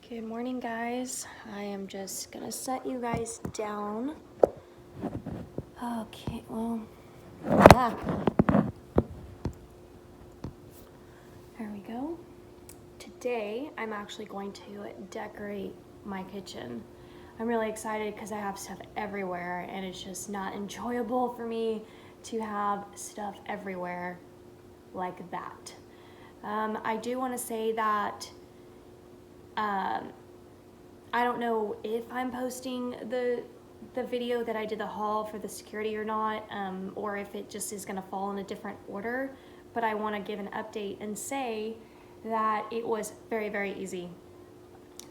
Good morning, guys. I am just gonna set you guys down. Okay, well, yeah. There we go. Today, I'm actually going to decorate my kitchen. I'm really excited because I have stuff everywhere and it's just not enjoyable for me to have stuff everywhere like that. I do want to say that I don't know if I'm posting the video that I did the haul for the security or not, or if it just is going to fall in a different order, but I want to give an update and say that it was very, very easy.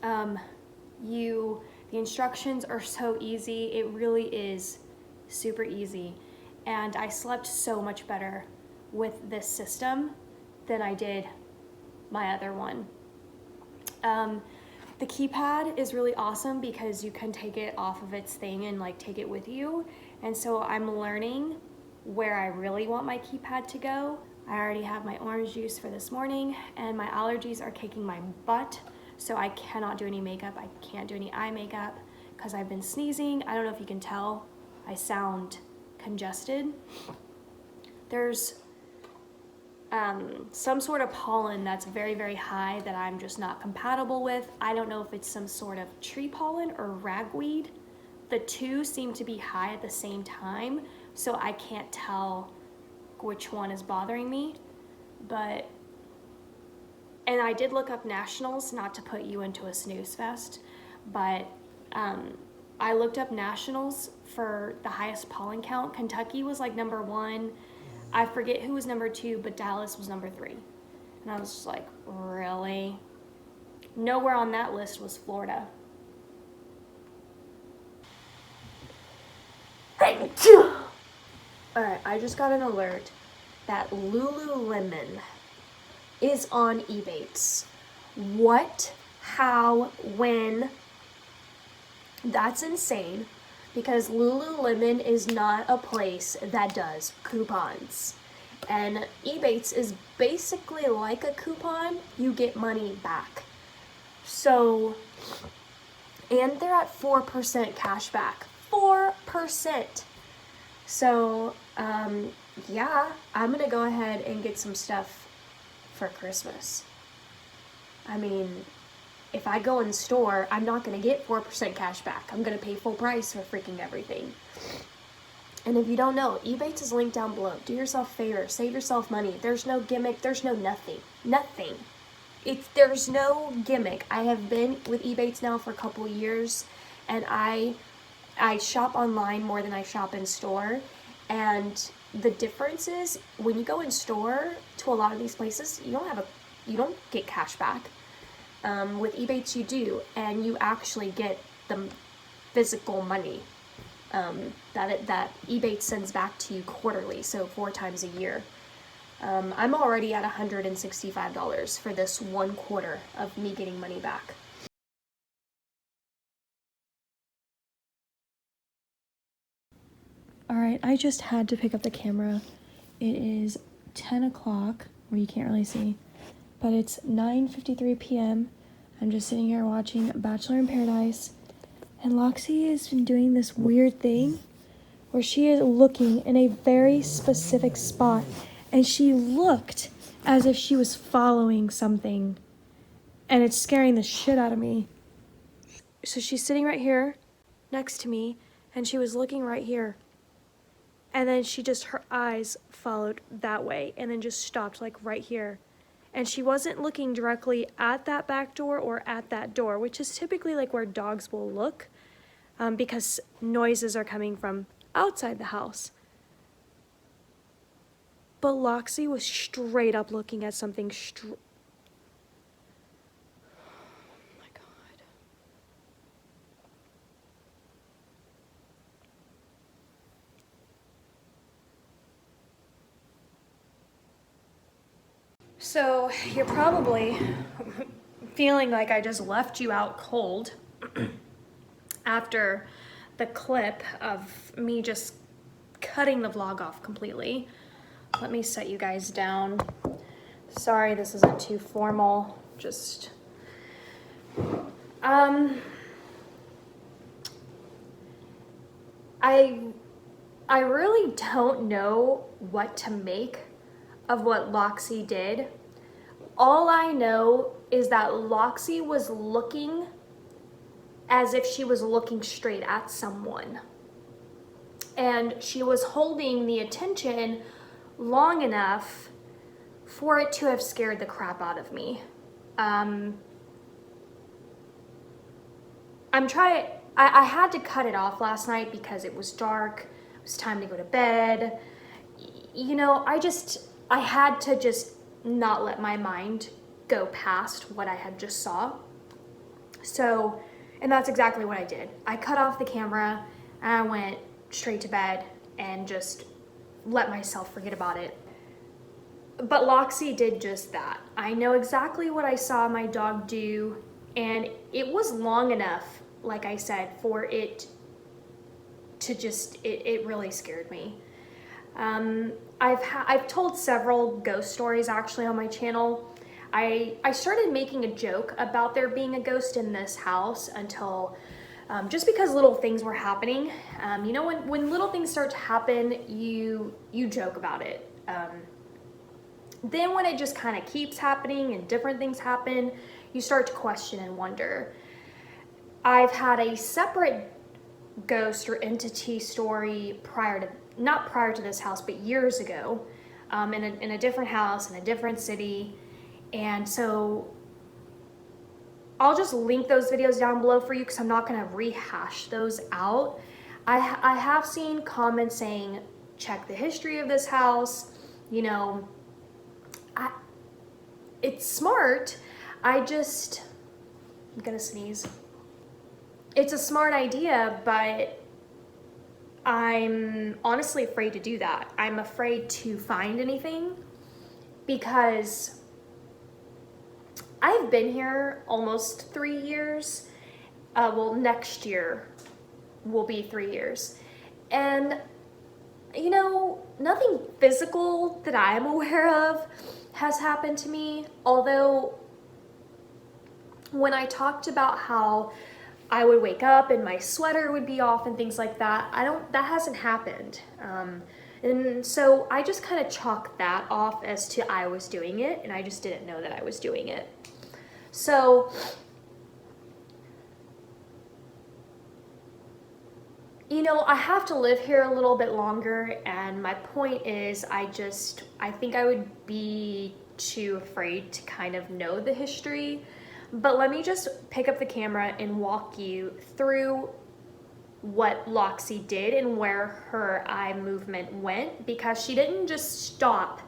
The instructions are so easy. It really is super easy. And I slept so much better with this system than I did my other one. The keypad is really awesome because you can take it off of its thing and like take it with you. And so I'm learning where I really want my keypad to go. I already have my orange juice for this morning and my allergies are kicking my butt. So I cannot do any makeup. I can't do any eye makeup because I've been sneezing. I don't know if you can tell. I sound congested. There's some sort of pollen that's very, very high that I'm just not compatible with. I don't know if it's some sort of tree pollen or ragweed. The two seem to be high at the same time, so I can't tell which one is bothering me. And I did look up nationals, not to put you into a snooze fest, but I looked up nationals for the highest pollen count. Kentucky was like number 1. I forget who was number 2, but Dallas was number 3. And I was just like, really? Nowhere on that list was Florida. Alright, I just got an alert that Lululemon is on Ebates. What? How? When? That's insane. Because Lululemon is not a place that does coupons. And Ebates is basically like a coupon, you get money back. So, and they're at 4% cash back. 4%! So, yeah, I'm gonna go ahead and get some stuff for Christmas. I mean, if I go in store, I'm not going to get 4% cash back. I'm going to pay full price for freaking everything. And if you don't know, Ebates is linked down below. Do yourself a favor. Save yourself money. There's no gimmick. There's no nothing. Nothing. There's no gimmick. I have been with Ebates now for a couple years, and I shop online more than I shop in store. And the difference is, when you go in store to a lot of these places, you don't get cash back. With Ebates you do, and you actually get the physical money that Ebates sends back to you quarterly, so 4 times a year. I'm already at $165 for this 1 quarter of me getting money back. Alright, I just had to pick up the camera. It is 10 o'clock, where you can't really see, but it's 9:53 p.m. I'm just sitting here watching Bachelor in Paradise, and Loxy has been doing this weird thing where she is looking in a very specific spot, and she looked as if she was following something, and it's scaring the shit out of me. So she's sitting right here next to me, and she was looking right here. And then her eyes followed that way and then just stopped like right here. And she wasn't looking directly at that back door or at that door, which is typically like where dogs will look, because noises are coming from outside the house. But Loxy was straight up looking at something oh my God. So you're probably feeling like I just left you out cold after the clip of me just cutting the vlog off completely. Let me set you guys down. Sorry, this isn't too formal. Just I really don't know what to make of what Loxy did. All I know is that Loxy was looking as if she was looking straight at someone. And she was holding the attention long enough for it to have scared the crap out of me. I had to cut it off last night because it was dark. It was time to go to bed. You know, I had to just not let my mind go past what I had just saw. So, and that's exactly what I did. I cut off the camera and I went straight to bed and just let myself forget about it. But Loxy did just that. I know exactly what I saw my dog do, and it was long enough, like I said, for it to just, it really scared me. I've told several ghost stories actually on my channel. I started making a joke about there being a ghost in this house until, just because little things were happening. You know, when little things start to happen, you joke about it. Then when it just kind of keeps happening and different things happen, you start to question and wonder. I've had a separate ghost or entity story not prior to this house, but years ago, in a different house, in a different city. And so I'll just link those videos down below for you because I'm not going to rehash those out. I have seen comments saying, check the history of this house. You know, it's smart. I'm gonna sneeze. It's a smart idea, but I'm honestly afraid to do that. I'm afraid to find anything because I've been here almost 3 years. Well, next year will be 3 years. And, you know, nothing physical that I'm aware of has happened to me. Although, when I talked about how I would wake up and my sweater would be off and things like that, that hasn't happened. And so I just kind of chalked that off as to I was doing it, and I just didn't know that I was doing it. So, you know, I have to live here a little bit longer, and my point is I think I would be too afraid to kind of know the history. But let me just pick up the camera and walk you through what Loxy did and where her eye movement went, because she didn't just stop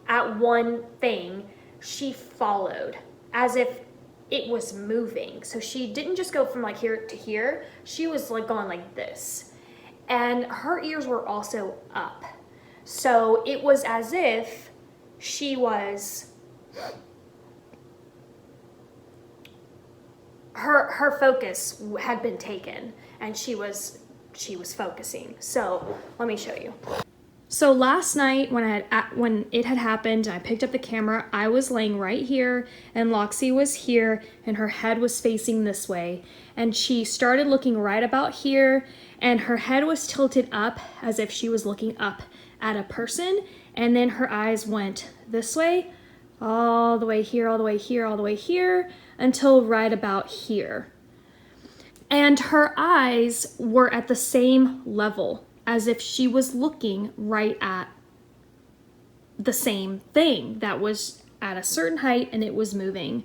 at one thing, she followed as if it was moving. So she didn't just go from like here to here, she was like going like this. And her ears were also up. So it was as if she was, her focus had been taken and she was focusing. So let me show you. So last night when it had happened and I picked up the camera, I was laying right here and Loxy was here and her head was facing this way. And she started looking right about here and her head was tilted up as if she was looking up at a person. And then her eyes went this way, all the way here, all the way here, all the way here, until right about here. And her eyes were at the same level, as if she was looking right at the same thing that was at a certain height and it was moving.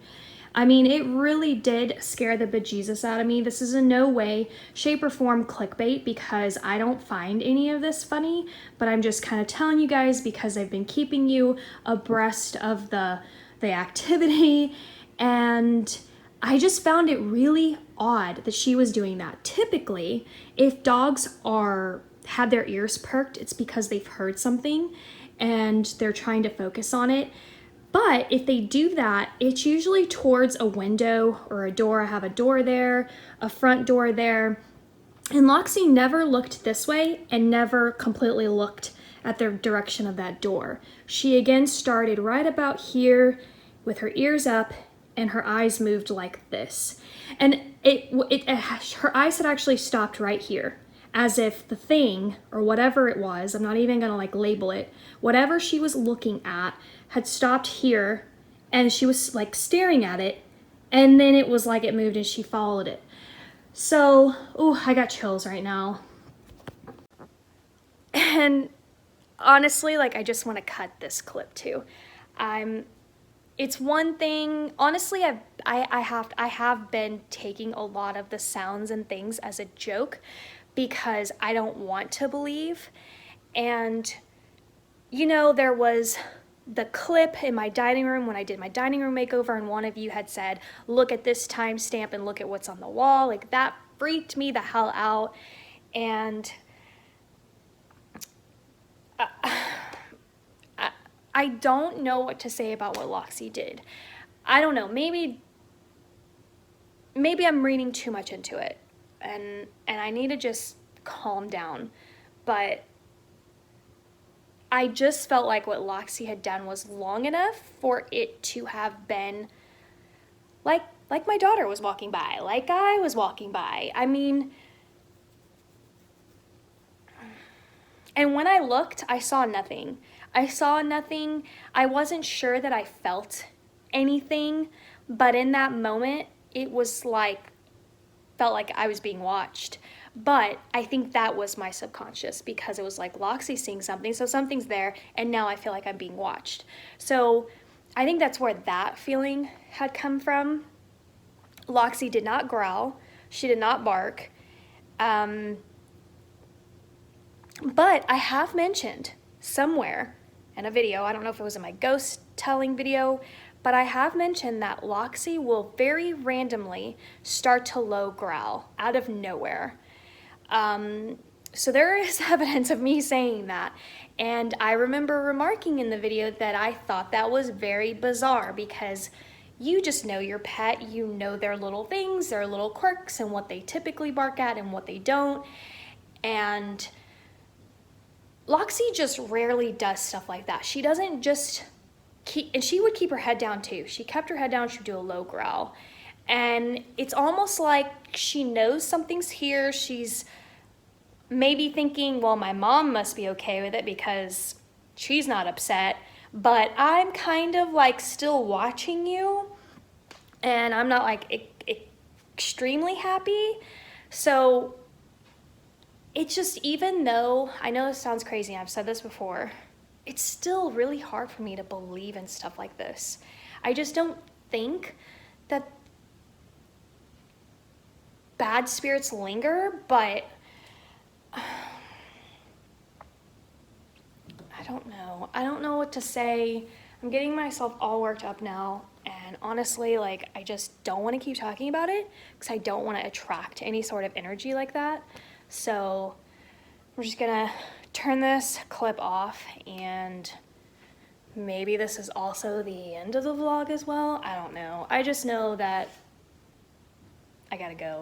I mean, it really did scare the bejesus out of me. This is in no way, shape, or form clickbait because I don't find any of this funny, but I'm just kind of telling you guys because I've been keeping you abreast of the activity, and I just found it really odd that she was doing that. Typically, if dogs had their ears perked, it's because they've heard something and they're trying to focus on it. But if they do that, it's usually towards a window or a door. I have a door there, a front door there. And Loxy never looked this way and never completely looked at the direction of that door. She again started right about here with her ears up and her eyes moved like this. And her eyes had actually stopped right here, as if the thing, or whatever it was, I'm not even gonna like label it, whatever she was looking at had stopped here, and she was like staring at it, and then it was like it moved and she followed it. So, oh, I got chills right now. And honestly, like, I just want to cut this clip too. It's one thing, honestly, I have been taking a lot of the sounds and things as a joke because I don't want to believe. And, you know, there was the clip in my dining room when I did my dining room makeover, and one of you had said, look at this timestamp and look at what's on the wall. Like, that freaked me the hell out. And I don't know what to say about what Loxy did. I don't know, maybe I'm reading too much into it, and I need to just calm down. But I just felt like what Loxy had done was long enough for it to have been like my daughter was walking by, like I was walking by. I mean, and when I looked, I saw nothing. I saw nothing. I wasn't sure that I felt anything, but in that moment, it was like, felt like I was being watched. But I think that was my subconscious, because it was like Loxy's seeing something, so something's there, and now I feel like I'm being watched. So I think that's where that feeling had come from. Loxy did not growl. She did not bark. But I have mentioned somewhere in a video, I don't know if it was in my ghost telling video, but I have mentioned that Loxy will very randomly start to low growl out of nowhere. So there is evidence of me saying that. And I remember remarking in the video that I thought that was very bizarre, because you just know your pet, you know their little things, their little quirks, and what they typically bark at and what they don't. And Loxy just rarely does stuff like that. She doesn't just keep, and she would keep her head down too. She kept her head down, she'd do a low growl. And it's almost like she knows something's here. She's maybe thinking, well, my mom must be okay with it because she's not upset, but I'm kind of like still watching you, and I'm not like extremely happy. So it's just, even though, I know this sounds crazy, I've said this before, it's still really hard for me to believe in stuff like this. I just don't think that bad spirits linger, but I don't know. I don't know what to say. I'm getting myself all worked up now, and honestly, like, I just don't want to keep talking about it because I don't want to attract any sort of energy like that. So we're just gonna turn this clip off, and maybe this is also the end of the vlog as well. I don't know. I just know that I gotta go.